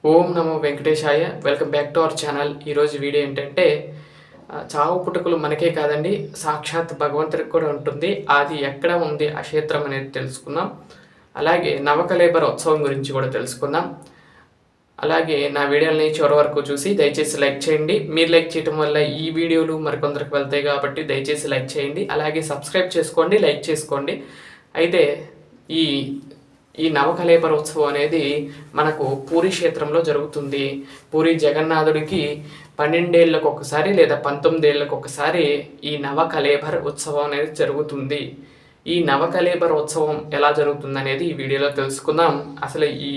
Om Namo Venkatesaya. Welcome back to our channel. ఈరోజు video ఏంటంటే చావు పుట్టుకలు మనకే కాదండి, సాక్షాత్ భగవంతుడికి కూడా ఉంటుంది. అది ఎక్కడ ఉంది ఆ క్షేత్రం అనేది తెలుసుకుందాం. అలాగే నవకలేబర ఉత్సవం గురించి కూడా తెలుసుకుందాం. అలాగే నా వీడియోని చివరి వరకు చూసి దయచేసి లైక్ చేయండి. మీరు లైక్ చేయడం వల్ల ఈ వీడియోలు మరికొందరికి వెళ్తాయి కాబట్టి దయచేసి లైక్ చేయండి. అలాగే సబ్స్క్రైబ్ చేసుకోండి, లైక్ చేసుకోండి. అయితే ఈ ఈ నవకలేబర ఉత్సవం అనేది మనకు పూరి క్షేత్రంలో జరుగుతుంది. పూరి జగన్నాథుడికి 12 ఏళ్ళకు ఒకసారి లేదా 19 ఏళ్ళకు ఒకసారి ఈ నవకలేబర ఉత్సవం అనేది జరుగుతుంది. ఈ నవకలేబర ఉత్సవం ఎలా జరుగుతుంది అనేది ఈ వీడియోలో తెలుసుకుందాం. అసలు ఈ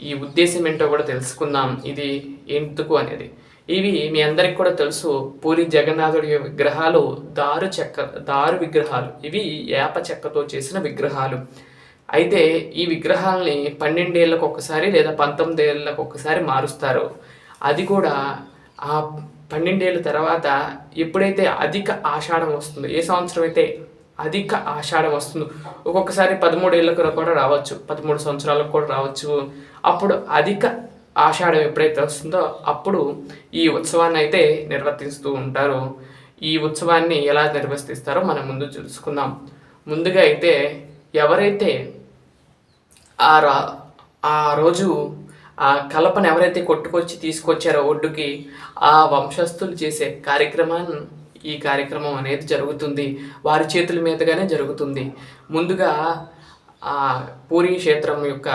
ఈ ఉద్దేశం ఏంటో కూడా తెలుసుకుందాం. ఇది ఎందుకు అనేది. ఇవి మీ అందరికి కూడా తెలుసు. పూరి జగన్నాథుడి విగ్రహాలు దారు విగ్రహాలు. ఇవి వేప చెక్కతో చేసిన విగ్రహాలు. అయితే ఈ విగ్రహాలని 12 ఏళ్ళకు ఒకసారి లేదా 19 ఏళ్ళకు ఒకసారి మారుస్తారు. అది కూడా ఆ 12 ఏళ్ళ తర్వాత ఎప్పుడైతే అధిక ఆషాఢం వస్తుందో, ఏ సంవత్సరం అయితే అధిక ఆషాఢం వస్తుందో, ఒక్కొక్కసారి 13 ఏళ్ళకు కూడా రావచ్చు, 13 సంవత్సరాలకు కూడా రావచ్చు. అప్పుడు అధిక ఆషాఢం ఎప్పుడైతే వస్తుందో అప్పుడు ఈ ఉత్సవాన్ని అయితే నిర్వర్తిస్తూ ఉంటారు. ఈ ఉత్సవాన్ని ఎలా నిర్వర్తిస్తారో మనం ముందు తెలుసుకుందాం. ముందుగా అయితే ఎవరైతే ఆ రోజు ఆ కలపను ఎవరైతే కొట్టుకొచ్చి తీసుకొచ్చారో ఒడ్డుకి, ఆ వంశస్థులు చేసే ఈ కార్యక్రమం అనేది జరుగుతుంది. వారి చేతుల మీదుగానే జరుగుతుంది. ముందుగా ఆ పూరీ క్షేత్రం యొక్క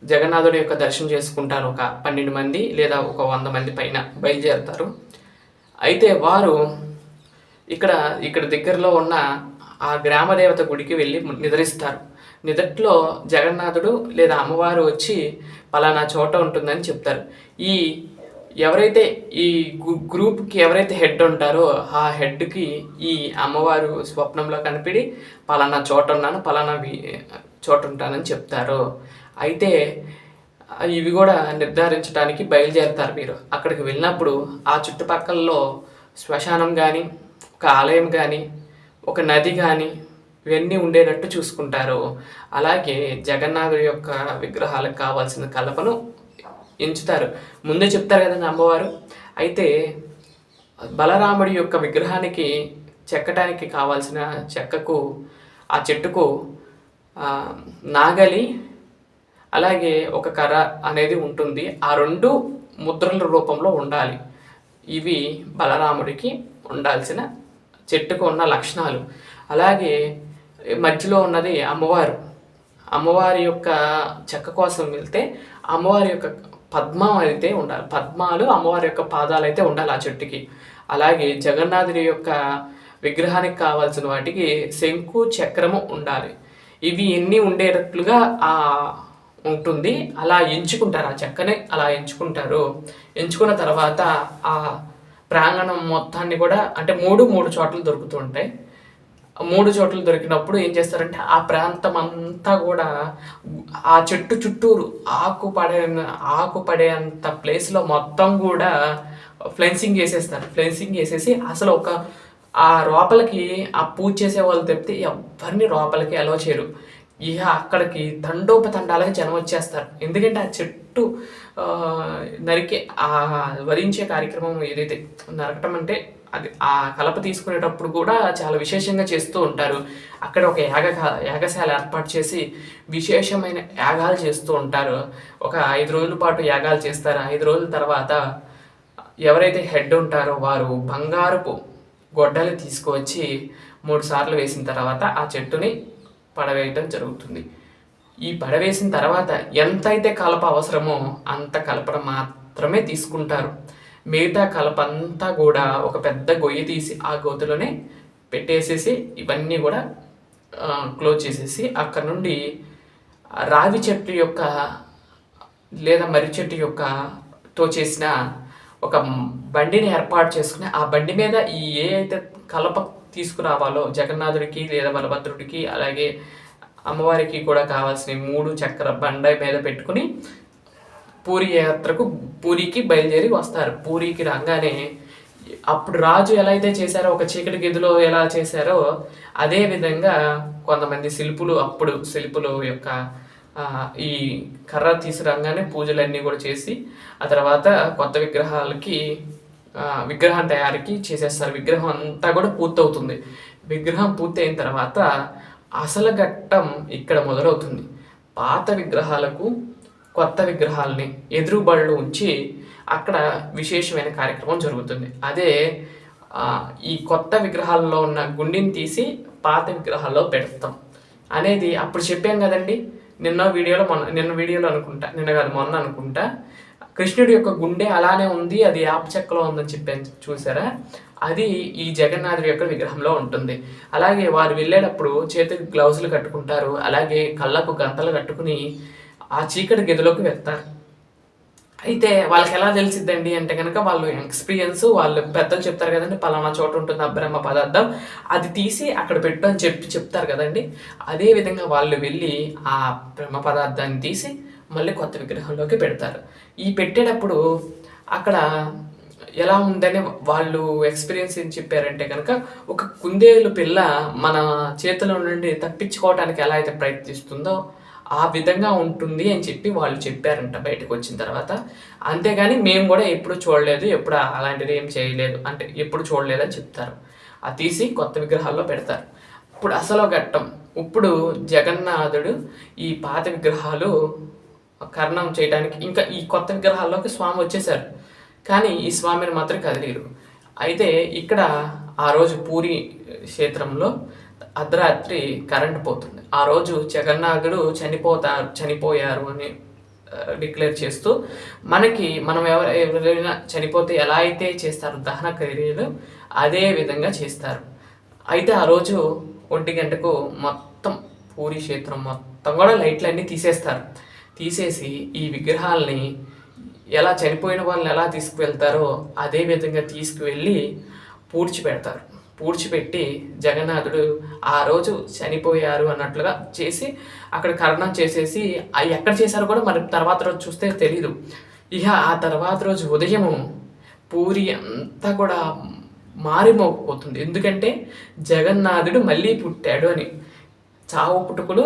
జగన్నాథుడి యొక్క దర్శనం చేసుకుంటారు. ఒక 12 మంది లేదా ఒక 100 మంది పైన బయలుదేరుతారు. అయితే వారు ఇక్కడ దగ్గరలో ఉన్న ఆ గ్రామదేవత గుడికి వెళ్ళి నిద్రిస్తారు. నిదట్లో జగన్నాథుడు లేదా అమ్మవారు వచ్చి పలానా చోట ఉంటుందని చెప్తారు. ఎవరైతే ఈ గ్రూప్కి ఎవరైతే హెడ్ ఉంటారో ఆ హెడ్కి ఈ అమ్మవారు స్వప్నంలో కనిపిడి పలానా చోట ఉన్నాను, పలానా చోట ఉంటానని చెప్తారు. అయితే ఇవి కూడా నిర్ధారించడానికి బయలుదేరుతారు. మీరు అక్కడికి వెళ్ళినప్పుడు ఆ చుట్టుపక్కలలో శ్మశానం కానీ, ఒక ఆలయం కానీ, ఒక నది కానీ ఇవన్నీ ఉండేటట్టు చూసుకుంటారు. అలాగే జగన్నాథుడి యొక్క విగ్రహాలకు కావాల్సిన కలపను ఎంచుతారు. ముందే చెప్తారు కదండి అమ్మవారు. అయితే బలరాముడి యొక్క విగ్రహానికి చెక్కటానికి కావాల్సిన చెక్కకు, ఆ చెట్టుకు నాగలి అలాగే ఒక కర్ర అనేది ఉంటుంది. ఆ 2 ముద్రల రూపంలో ఉండాలి. ఇవి బలరాముడికి ఉండాల్సిన చెట్టుకు ఉన్న లక్షణాలు. అలాగే మధ్యలో ఉన్నది అమ్మవారి యొక్క చెక్క కోసం వెళ్తే అమ్మవారి యొక్క పద్మం అయితే ఉండాలి. పద్మాలు అమ్మవారి యొక్క పాదాలు అయితే ఉండాలి ఆ చెట్టుకి. అలాగే జగన్నాథుడి యొక్క విగ్రహానికి కావాల్సిన వాటికి శంకు, చక్రము ఉండాలి. ఇవి ఎన్ని ఉండేటట్లుగా ఉంటుంది. అలా ఎంచుకుంటారు. ఆ చెక్కని అలా ఎంచుకుంటారు. ఎంచుకున్న తర్వాత ఆ ప్రాంగణం మొత్తాన్ని కూడా, అంటే మూడు చోట్ల దొరుకుతూ ఉంటాయి. 3 చోట్ల దొరికినప్పుడు ఏం చేస్తారంటే ఆ ప్రాంతం అంతా కూడా ఆ చెట్టు చుట్టూరు ఆకు పడేంత ప్లేస్లో మొత్తం కూడా ఫ్లెన్సింగ్ వేసేస్తారు. ఫ్లెన్సింగ్ వేసేసి అసలు ఆ లోపలికి ఆ పూజ చేసే వాళ్ళు తప్పితే ఎవరిని లోపలికి అలో చేయరు. ఇక అక్కడికి తండోపతండాలకి జనం వచ్చేస్తారు. ఎందుకంటే ఆ చెట్టు నరికే వరించే కార్యక్రమం ఏదైతే నరకటం అంటే అది ఆ కలప తీసుకునేటప్పుడు కూడా చాలా విశేషంగా చేస్తూ ఉంటారు. అక్కడ ఒక యాగశాల ఏర్పాటు చేసి విశేషమైన యాగాలు చేస్తూ ఉంటారు. ఒక 5 రోజుల పాటు యాగాలు చేస్తారు. 5 రోజుల తర్వాత ఎవరైతే హెడ్ ఉంటారో వారు బంగారపు గొడ్డలు తీసుకువచ్చి 3 సార్లు వేసిన తర్వాత ఆ చెట్టుని పడవేయటం జరుగుతుంది. ఈ పడవేసిన తర్వాత ఎంతైతే కలప అవసరమో అంత కలపను మాత్రమే తీసుకుంటారు. మిగతా కలపంతా కూడా ఒక పెద్ద గొయ్యి తీసి ఆ గోతులోనే పెట్టేసేసి ఇవన్నీ కూడా క్లోజ్ చేసేసి అక్కడ నుండి రావి చెట్టు యొక్క లేదా మర్రి చెట్టు తో చేసిన ఒక బండిని ఏర్పాటు చేసుకుని ఆ బండి మీద ఏ అయితే కలప తీసుకురావాలో జగన్నాథుడికి లేదా బలభద్రుడికి అలాగే అమ్మవారికి కూడా కావాల్సిన 3 చక్ర బండ మీద పెట్టుకుని పూరికి బయలుదేరి వస్తారు. పూరికి రాగానే అప్పుడు రాజు ఎలా అయితే చేశారో, ఒక చీకటి గదిలో ఎలా చేశారో అదే విధంగా కొంతమంది శిల్పులు యొక్క ఈ కర్ర తీసుకురాగానే పూజలన్నీ కూడా చేసి ఆ తర్వాత కొత్త విగ్రహాలకి విగ్రహం తయారీకి చేసేస్తారు. విగ్రహం అంతా కూడా పూర్తవుతుంది. విగ్రహం పూర్తయిన తర్వాత అసలు ఘట్టం ఇక్కడ మొదలవుతుంది. పాత విగ్రహాలకు కొత్త విగ్రహాలని ఎదురుబడులు ఉంచి అక్కడ విశేషమైన కార్యక్రమం జరుగుతుంది. అదే ఈ కొత్త విగ్రహాల్లో ఉన్న గుండిని తీసి పాత విగ్రహాల్లో పెడతాం అనేది అప్పుడు చెప్పాం కదండి. నిన్న వీడియోలో అనుకుంటా, నిన్న కాదు మొన్న అనుకుంటా, కృష్ణుడి యొక్క గుండె అలానే ఉంది, అది యాప చెక్కలో ఉందని చెప్పాను చూసారా. అది ఈ జగన్నాథుడి యొక్క విగ్రహంలో ఉంటుంది. అలాగే వారు వెళ్ళేటప్పుడు చేతికి గ్లౌజులు కట్టుకుంటారు, అలాగే కళ్ళకు గంతలు కట్టుకుని ఆ చీకటి గదిలోకి వెళ్తారు. అయితే వాళ్ళకి ఎలా తెలిసిద్దండి అంటే కనుక వాళ్ళు ఎక్స్పీరియన్స్, వాళ్ళు పెద్దలు చెప్తారు కదండి, పలానా చోట ఉంటుంది ఆ బ్రహ్మ పదార్థం, అది తీసి అక్కడ పెట్టు అని చెప్తారు కదండి. అదే విధంగా వాళ్ళు వెళ్ళి ఆ బ్రహ్మ పదార్థాన్ని తీసి మళ్ళీ కొత్త విగ్రహంలోకి పెడతారు. ఈ పెట్టేటప్పుడు అక్కడ ఎలా ఉందని వాళ్ళు ఎక్స్పీరియన్స్ ఏం చెప్పారంటే కనుక, ఒక కుందేలు పిల్ల మన చేతిలో నుండి తప్పించుకోవడానికి ఎలా అయితే ప్రయత్నిస్తుందో ఆ విధంగా ఉంటుంది అని చెప్పి వాళ్ళు చెప్పారంట బయటకు వచ్చిన తర్వాత. అంతేగాని మేము కూడా ఎప్పుడు చూడలేదు, ఎప్పుడు అలాంటిది ఏం చేయలేదు అంటే ఎప్పుడు చూడలేదని చెప్తారు. అది తీసి కొత్త విగ్రహాల్లో పెడతారు. ఇప్పుడు అసలు ఘట్టం, ఇప్పుడు జగన్నాథుడు ఈ పాత విగ్రహాలు కర్ణం చేయడానికి, ఇంకా ఈ కొత్త విగ్రహాల్లోకి స్వామి వచ్చేసారు, కానీ ఈ స్వామిని మాత్రం కదిలేరు. అయితే ఇక్కడ ఆ రోజు పూరి క్షేత్రంలో అర్ధరాత్రి కరెంట్ పోతుంది. ఆ రోజు జగన్నాథుడు చనిపోయారు అని డిక్లేర్ చేస్తూ మనం ఎవరైనా చనిపోతే ఎలా అయితే చేస్తారు దహన క్రియలు, అదే విధంగా చేస్తారు. అయితే ఆ రోజు 1 గంటకు మొత్తం పూరి క్షేత్రం మొత్తం కూడా లైట్లన్నీ తీసేస్తారు. తీసేసి ఈ విగ్రహాలని ఎలా చనిపోయిన వాళ్ళని ఎలా తీసుకువెళ్తారో అదే విధంగా తీసుకువెళ్ళి పూడ్చిపెడతారు. పూడ్చిపెట్టి జగన్నాథుడు ఆ రోజు చనిపోయారు అన్నట్లుగా చేసి అక్కడ కర్ణం చేసేసి అవి ఎక్కడ చేశారో కూడా మరి తర్వాత రోజు చూస్తే తెలీదు. ఇక ఆ తర్వాత రోజు ఉదయము పూరి అంతా కూడా మారిమోగిపోతుంది. ఎందుకంటే జగన్నాథుడు మళ్ళీ పుట్టాడు అని. చావు పుట్టుకులు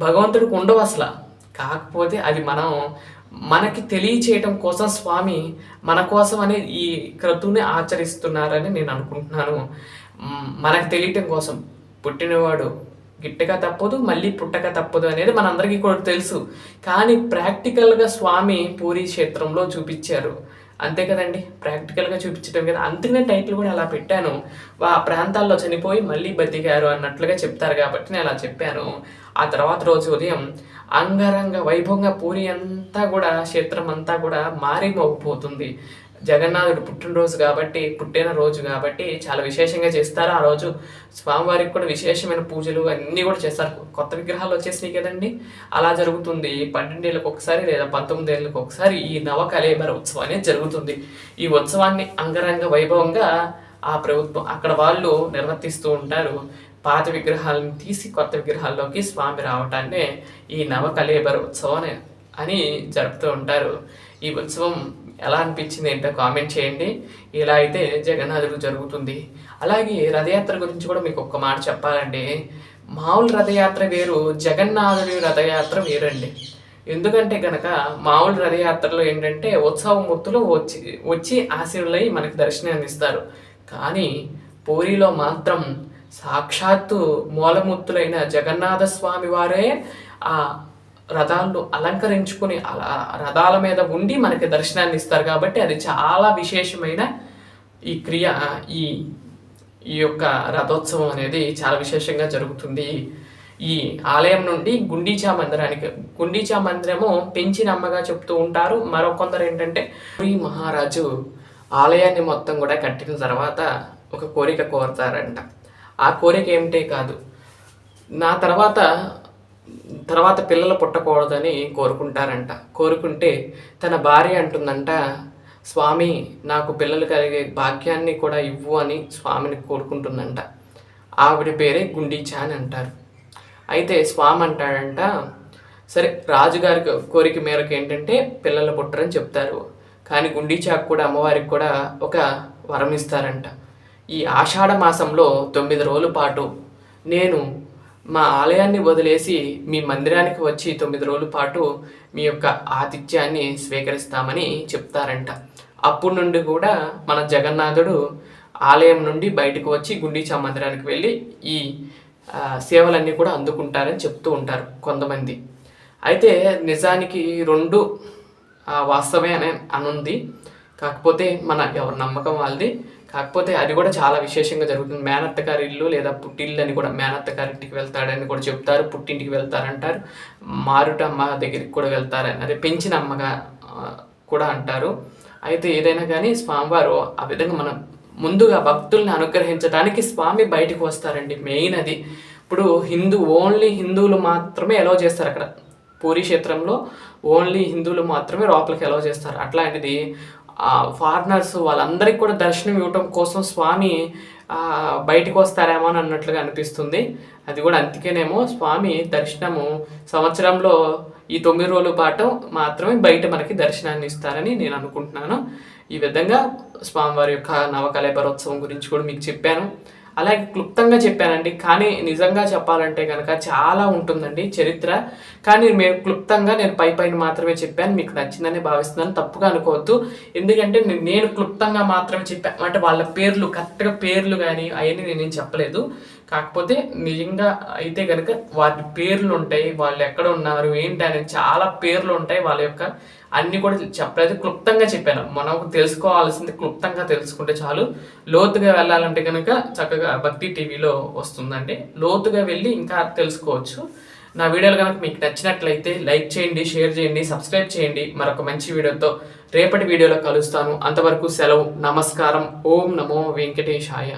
భగవంతుడికి ఉండవు అసలు. కాకపోతే అది మనకి తెలియచేయటం కోసం స్వామి మన కోసం అనే ఈ క్రతువుని ఆచరిస్తున్నారని నేను అనుకుంటున్నాను. మనకు తెలియటం కోసం పుట్టినవాడు గిట్టక తప్పదు, మళ్ళీ పుట్టక తప్పదు అనేది మనందరికీ కూడా తెలుసు. కానీ ప్రాక్టికల్గా స్వామి పూరి క్షేత్రంలో చూపించారు. అంతే కదండి, ప్రాక్టికల్గా చూపించడం కదా. అందుకనే టైటిల్ కూడా అలా పెట్టాను. ఆ ప్రాంతాల్లో చనిపోయి మళ్ళీ బతికారు అన్నట్లుగా చెప్తారు కాబట్టి నేను అలా చెప్పాను. ఆ తర్వాత రోజు ఉదయం అంగరంగ వైభవంగా పూరి అంతా కూడా క్షేత్రం అంతా కూడా మారిమోగిపోతుంది. జగన్నాథుడు పుట్టిన రోజు కాబట్టి చాలా విశేషంగా చేస్తారు. ఆ రోజు స్వామివారికి కూడా విశేషమైన పూజలు అన్నీ కూడా చేస్తారు. కొత్త విగ్రహాలు వచ్చేసినాయి కదండి, అలా జరుగుతుంది. 12 ఏళ్ళకి ఒకసారి లేదా 19 ఏళ్ళకి ఒకసారి ఈ నవకళేబర ఉత్సవం అనేది జరుగుతుంది. ఈ ఉత్సవాన్ని అంగరంగ వైభవంగా ఆ ప్రభుత్వం అక్కడ వాళ్ళు నిర్వర్తిస్తూ ఉంటారు. పాత విగ్రహాలను తీసి కొత్త విగ్రహాల్లోకి స్వామి రావటాన్నే ఈ నవకళేబర ఉత్సవం అని జరుపుతూ ఉంటారు. ఈ ఉత్సవం ఎలా అనిపించింది ఏంటో కామెంట్ చేయండి. ఇలా అయితే జగన్నాథుడు జరుగుతుంది. అలాగే రథయాత్ర గురించి కూడా మీకు ఒక్క మాట చెప్పాలంటే, మామూలు రథయాత్ర వేరు, జగన్నాథుడి రథయాత్ర వేరండి. ఎందుకంటే కనుక మామూలు రథయాత్రలో ఏంటంటే ఉత్సవమూర్తులు వచ్చి ఆశీనులై మనకి దర్శనాన్ని ఇస్తారు. కానీ పూరిలో మాత్రం సాక్షాత్తు మూలమూర్తులైన జగన్నాథ స్వామి వారే ఆ రథాలను అలంకరించుకుని అలా రథాల మీద ఉండి మనకి దర్శనాన్ని ఇస్తారు. కాబట్టి అది చాలా విశేషమైన ఈ క్రియ. ఈ యొక్క రథోత్సవం అనేది చాలా విశేషంగా జరుగుతుంది. ఈ ఆలయం నుండి గుండీచా మందిరము పెంచిన అమ్మగా చెప్తూ ఉంటారు. మరొకొందరు ఏంటంటే పూరి మహారాజు ఆలయాన్ని మొత్తం కూడా కట్టిన తర్వాత ఒక కోరిక కోరతారంట. ఆ కోరిక ఏమిటే కాదు, నా తర్వాత పిల్లలు పుట్టకూడదని కోరుకుంటారంట. కోరుకుంటే తన భార్య అంటుందంట, స్వామి నాకు పిల్లలు కలిగే భాగ్యాన్ని కూడా ఇవ్వు అని స్వామిని కోరుకుంటుందంట. ఆవిడ పేరే గుండీచా అని అంటారు. అయితే స్వామి అంటాడంట, సరే రాజుగారి కోరిక మేరకు ఏంటంటే పిల్లలు పుట్టరని చెప్తారు. కానీ గుండీచాకు కూడా అమ్మవారికి కూడా ఒక వరం ఇస్తారంట. ఈ ఆషాఢ మాసంలో 9 రోజుల పాటు నేను మా ఆలయాన్ని వదిలేసి మీ మందిరానికి వచ్చి 9 రోజుల పాటు మీ యొక్క ఆతిథ్యాన్ని స్వీకరిస్తామని చెప్తారంట. అప్పటి నుండి కూడా మన జగన్నాథుడు ఆలయం నుండి బయటకు వచ్చి గుండీచా మందిరానికి వెళ్ళి ఈ సేవలన్నీ కూడా అందుకుంటారని చెప్తూ ఉంటారు కొంతమంది. అయితే నిజానికి 2 వాస్తవమే అనుంది. కాకపోతే మన ఎవరి నమ్మకం వాళ్ళది. కాకపోతే అది కూడా చాలా విశేషంగా జరుగుతుంది. మేనత్త గారి ఇల్లు లేదా పుట్టిల్లు అని కూడా మేనత్త గారింటికి వెళ్తాడని కూడా చెప్తారు, పుట్టింటికి వెళ్తారంటారు, మారుటమ్మ దగ్గరికి కూడా వెళ్తారని, అదే పెంచిన అమ్మగా కూడా అంటారు. అయితే ఏదైనా కానీ స్వామివారు ఆ విధంగా మనం ముందుగా భక్తుల్ని అనుగ్రహించడానికి స్వామి బయటకు వస్తారండి. మెయిన్ అది. ఇప్పుడు ఓన్లీ హిందువులు మాత్రమే అలౌ చేస్తారు అక్కడ. పూరీ క్షేత్రంలో ఓన్లీ హిందువులు మాత్రమే లోపలికి అలౌ చేస్తారు. అట్లాంటిది ఫారినర్స్ వాళ్ళందరికీ కూడా దర్శనం ఇవ్వటం కోసం స్వామి బయటకు వస్తారేమో అని అన్నట్లుగా అనిపిస్తుంది. అది కూడా అందుకేనేమో స్వామి దర్శనము సంవత్సరంలో ఈ 9 రోజుల పాటు మాత్రమే బయట మనకి దర్శనాన్ని ఇస్తారని నేను అనుకుంటున్నాను. ఈ విధంగా స్వామివారి యొక్క నవకళేబరోత్సవం గురించి కూడా మీకు చెప్పాను. అలాగే క్లుప్తంగా చెప్పానండి. కానీ నిజంగా చెప్పాలంటే కనుక చాలా ఉంటుందండి చరిత్ర. కానీ క్లుప్తంగా నేను పైన మాత్రమే చెప్పాను. మీకు నచ్చిందని భావిస్తున్నాను, తప్పుగా అనుకోవద్దు. ఎందుకంటే నేను క్లుప్తంగా మాత్రమే చెప్పాను అంటే వాళ్ళ పేర్లు కరెక్ట్గా పేర్లు కానీ అవన్నీ నేనేం చెప్పలేదు. కాకపోతే నిజంగా అయితే కనుక వాటి పేర్లు ఉంటాయి, వాళ్ళు ఎక్కడ ఉన్నారు ఏంటి అనేది చాలా పేర్లు ఉంటాయి. వాళ్ళ యొక్క అన్నీ కూడా చెప్పలేదు, క్లుప్తంగా చెప్పాను. మనం తెలుసుకోవాల్సింది క్లుప్తంగా తెలుసుకుంటే చాలు. లోతుగా వెళ్ళాలంటే కనుక చక్కగా భక్తి టీవీలో వస్తుందండి. లోతుగా వెళ్ళి ఇంకా తెలుసుకోవచ్చు. నా వీడియోలు కనుక మీకు నచ్చినట్లయితే లైక్ చేయండి, షేర్ చేయండి, సబ్స్క్రైబ్ చేయండి. మరొక మంచి వీడియోతో రేపటి వీడియోలో కలుస్తాను. అంతవరకు సెలవు. నమస్కారం. ఓం నమో వెంకటేశాయ.